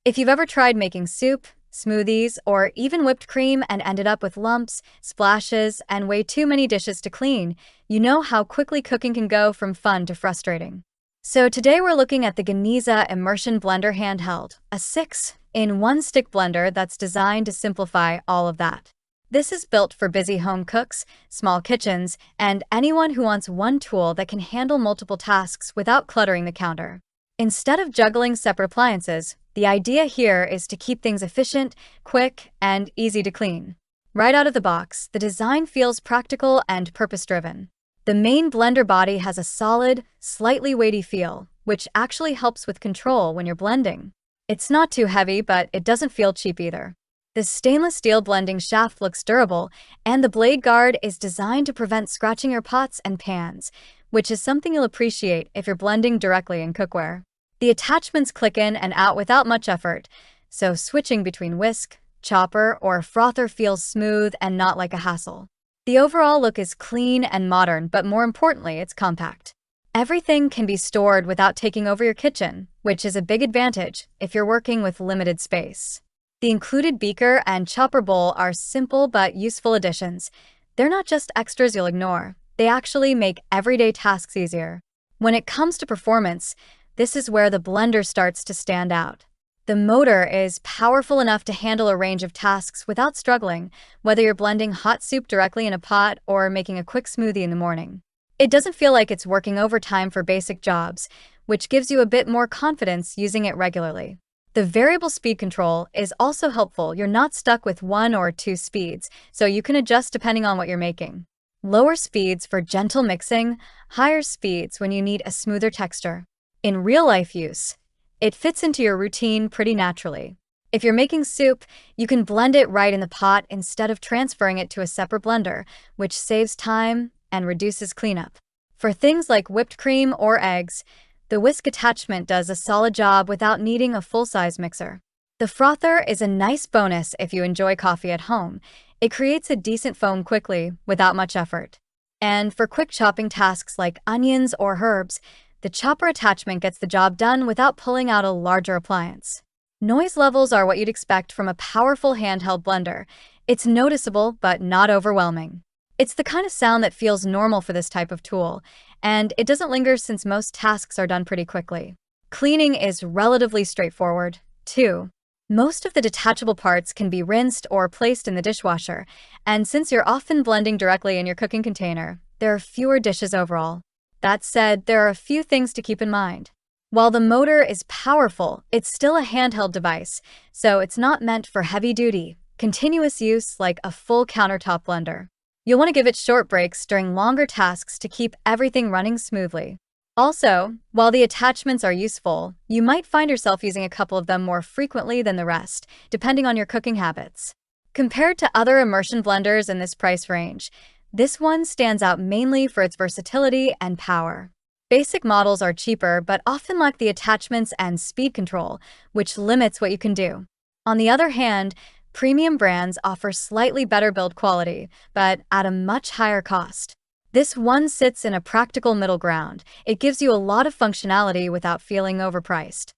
If you've ever tried making soup, smoothies, or even whipped cream and ended up with lumps, splashes, and way too many dishes to clean, you know how quickly cooking can go from fun to frustrating. So today we're looking at the Ganiza Immersion Blender Handheld, a 6-in-1 stick blender that's designed to simplify all of that. This is built for busy home cooks, small kitchens, and anyone who wants one tool that can handle multiple tasks without cluttering the counter. Instead of juggling separate appliances, the idea here is to keep things efficient, quick, and easy to clean. Right out of the box, the design feels practical and purpose-driven. The main blender body has a solid, slightly weighty feel, which actually helps with control when you're blending. It's not too heavy, but it doesn't feel cheap either. The stainless steel blending shaft looks durable, and the blade guard is designed to prevent scratching your pots and pans, which is something you'll appreciate if you're blending directly in cookware. The attachments click in and out without much effort, so switching between whisk, chopper, or frother feels smooth and not like a hassle. The overall look is clean and modern, but more importantly, it's compact. Everything can be stored without taking over your kitchen, which is a big advantage if you're working with limited space. The included beaker and chopper bowl are simple but useful additions. They're not just extras you'll ignore, they actually make everyday tasks easier. When it comes to performance, this is where the blender starts to stand out. The motor is powerful enough to handle a range of tasks without struggling, whether you're blending hot soup directly in a pot or making a quick smoothie in the morning. It doesn't feel like it's working overtime for basic jobs, which gives you a bit more confidence using it regularly. The variable speed control is also helpful. You're not stuck with one or two speeds, so you can adjust depending on what you're making. Lower speeds for gentle mixing, higher speeds when you need a smoother texture. In real-life use, it fits into your routine pretty naturally. If you're making soup, you can blend it right in the pot instead of transferring it to a separate blender, which saves time and reduces cleanup. For things like whipped cream or eggs, the whisk attachment does a solid job without needing a full-size mixer. The frother is a nice bonus if you enjoy coffee at home. It creates a decent foam quickly without much effort. And for quick chopping tasks like onions or herbs, the chopper attachment gets the job done without pulling out a larger appliance. Noise levels are what you'd expect from a powerful handheld blender. It's noticeable, but not overwhelming. It's the kind of sound that feels normal for this type of tool, and it doesn't linger since most tasks are done pretty quickly. Cleaning is relatively straightforward, too. Most of the detachable parts can be rinsed or placed in the dishwasher, and since you're often blending directly in your cooking container, there are fewer dishes overall. That said, there are a few things to keep in mind. While the motor is powerful, it's still a handheld device, so it's not meant for heavy-duty, continuous use like a full countertop blender. You'll want to give it short breaks during longer tasks to keep everything running smoothly. Also, while the attachments are useful, you might find yourself using a couple of them more frequently than the rest, depending on your cooking habits. Compared to other immersion blenders in this price range, this one stands out mainly for its versatility and power. Basic models are cheaper but often lack the attachments and speed control, which limits what you can do. On the other hand, premium brands offer slightly better build quality, but at a much higher cost. This one sits in a practical middle ground. It gives you a lot of functionality without feeling overpriced.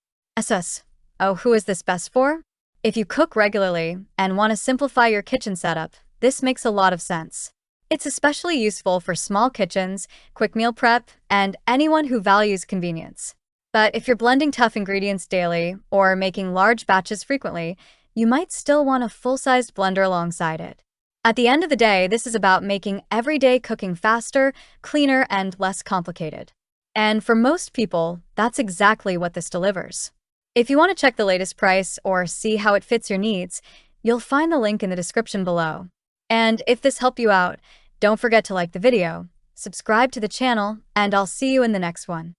Who is this best for? If you cook regularly and want to simplify your kitchen setup, this makes a lot of sense. It's especially useful for small kitchens, quick meal prep, and anyone who values convenience. But if you're blending tough ingredients daily or making large batches frequently, you might still want a full-sized blender alongside it. At the end of the day, this is about making everyday cooking faster, cleaner, and less complicated. And for most people, that's exactly what this delivers. If you want to check the latest price or see how it fits your needs, you'll find the link in the description below. And if this helped you out, don't forget to like the video, subscribe to the channel, and I'll see you in the next one.